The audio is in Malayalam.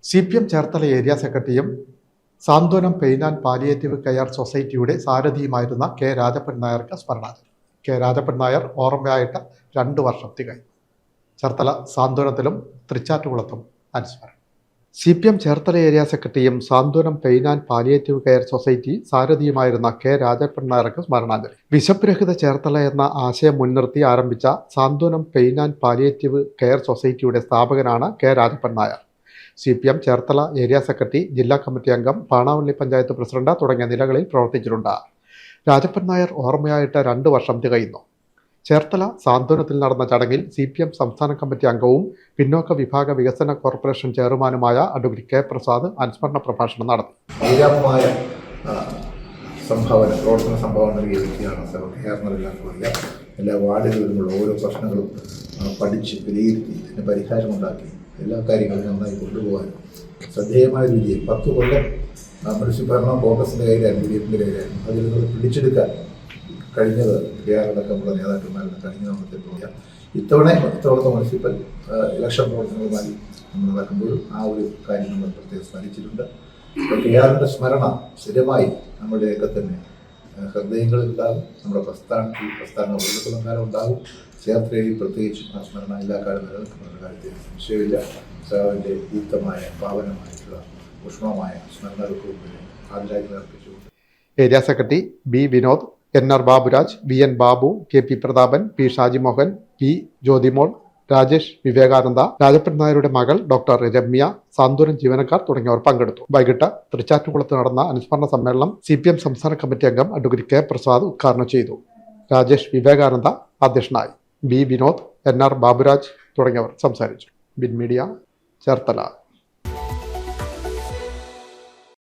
CPM ചേർത്തല ഏരിയ സെക്രട്ടറിയും Santhwanam pain and palliative care സൊസൈറ്റിയുടെ സാരഥിയുമായിരുന്ന കെ രാജപ്പൻ നായർക്ക് സ്മരണാഞ്ജലി. കെ രാജപ്പൻ നായർ ഓർമ്മയായിട്ട് 2 വർഷം തികയും. ചേർത്തല സാന്ത്വനത്തിലും തൃച്ചാറ്റുകുളത്തും അനുസ്മരണം. CPM ചേർത്തല ഏരിയ സെക്രട്ടറിയും Santhwanam pain and palliative care society സാരഥിയുമായിരുന്ന കെ രാജപ്പൻ നായർക്ക് സ്മരണാഞ്ജലി. വിശപ്പുരഹിത ചേർത്തല എന്ന ആശയം മുൻനിർത്തി ആരംഭിച്ച Santhwanam pain and palliative care സൊസൈറ്റിയുടെ സ്ഥാപകനാണ് K Rajappan Nair. CPM Cherthala area secretary, ജില്ലാ കമ്മിറ്റി അംഗം, പാണാവള്ളി പഞ്ചായത്ത് പ്രസിഡന്റ് തുടങ്ങിയ നിലകളിൽ പ്രവർത്തിച്ചിട്ടുണ്ട്. രാജപ്പൻ നായർ ഓർമ്മയായിട്ട് 2 വർഷം തികയുന്നു. ചേർത്തല സാന്ത്വനത്തിൽ നടന്ന ചടങ്ങിൽ CPM സംസ്ഥാന കമ്മിറ്റി അംഗവും പിന്നോക്ക വിഭാഗ വികസന കോർപ്പറേഷൻ ചെയർമാനുമായ അഡ്വക്കേറ്റ് കെ പ്രസാദ് അനുസ്മരണ പ്രഭാഷണം നടത്തി. പ്രവർത്തന സംഭാവന നൽകിയ വ്യക്തിയാണ് കേരളത്തിലെല്ലാവർക്കും അറിയാം. എല്ലാ വാർഡുകളിലുമുള്ള ഓരോ പ്രശ്നങ്ങളും പഠിച്ച് വിലയിരുത്തി അതിന് പരിഹാരമുണ്ടാക്കി എല്ലാ കാര്യങ്ങളും നന്നായി കൊണ്ടുപോകാനും ശ്രദ്ധേയമായ രീതിയിൽ 10 കൊല്ലം മുനിസിപ്പൽ കോൺഗ്രസിൻ്റെ കയ്യിലായിരുന്നു, DFന്റെ കയ്യിലായിരുന്നു. അതിൽ നിന്ന് പിടിച്ചെടുക്കാൻ കഴിഞ്ഞത് കേരളടക്കമുള്ള നേതാക്കന്മാരുടെ കഴിഞ്ഞ നമ്മൾക്ക് തോന്നിയാൽ ഇത്തവണത്തെ മുനിസിപ്പൽ ഇലക്ഷൻ പ്രവർത്തനങ്ങളുമായി നമ്മൾ നടക്കുമ്പോഴും ആ ഒരു കാര്യം നമ്മൾ പ്രത്യേകം സ്മരിച്ചിട്ടുണ്ട്. കേരളത്തിൻ്റെ സ്മരണ സ്ഥിരമായി നമ്മുടെയൊക്കെ തന്നെ ഹൃദയങ്ങളിൽ ഉണ്ടാകും. നമ്മുടെ പ്രസ്ഥാന ഉയർത്തുന്ന കാലം ഉണ്ടാകും. ചേർത്തലയിൽ പ്രത്യേകിച്ചും ആ സ്മരണ എല്ലാ കാലം നിലനിൽക്കുന്ന കാര്യത്തിൽ സംശയമില്ല. സാവിൻ്റെ യുക്തമായ പാവനമായിട്ടുള്ള ഊഷ്മമായ സ്മരണകൾക്ക് ആദരാജ്ഞ അർപ്പിച്ചുകൊണ്ട് area secretary B. Vinod, NR Baburaj, VN Babu, KP Prathapan, P. Shaji Mohan, P. Jyothimol, Rajesh Vivekananda, Rajappan നായരുടെ മകൾ ഡോക്ടർ രമ്യ, സാന്ത്വനം ജീവനക്കാർ തുടങ്ങിയവർ പങ്കെടുത്തു. വൈകിട്ട് തൃച്ചാറ്റുകുളത്ത് നടന്ന അനുസ്മരണ സമ്മേളനം CPM സംസ്ഥാന കമ്മിറ്റി അംഗം അഡ്വക്കേറ്റ് കെ പ്രസാദ് ഉദ്ഘാടനം ചെയ്തു. രാജേഷ് വിവേകാനന്ദ അധ്യക്ഷനായി. B. വിനോദ്, NR ബാബുരാജ് തുടങ്ങിയവർ സംസാരിച്ചു. Bin media, Cherthala.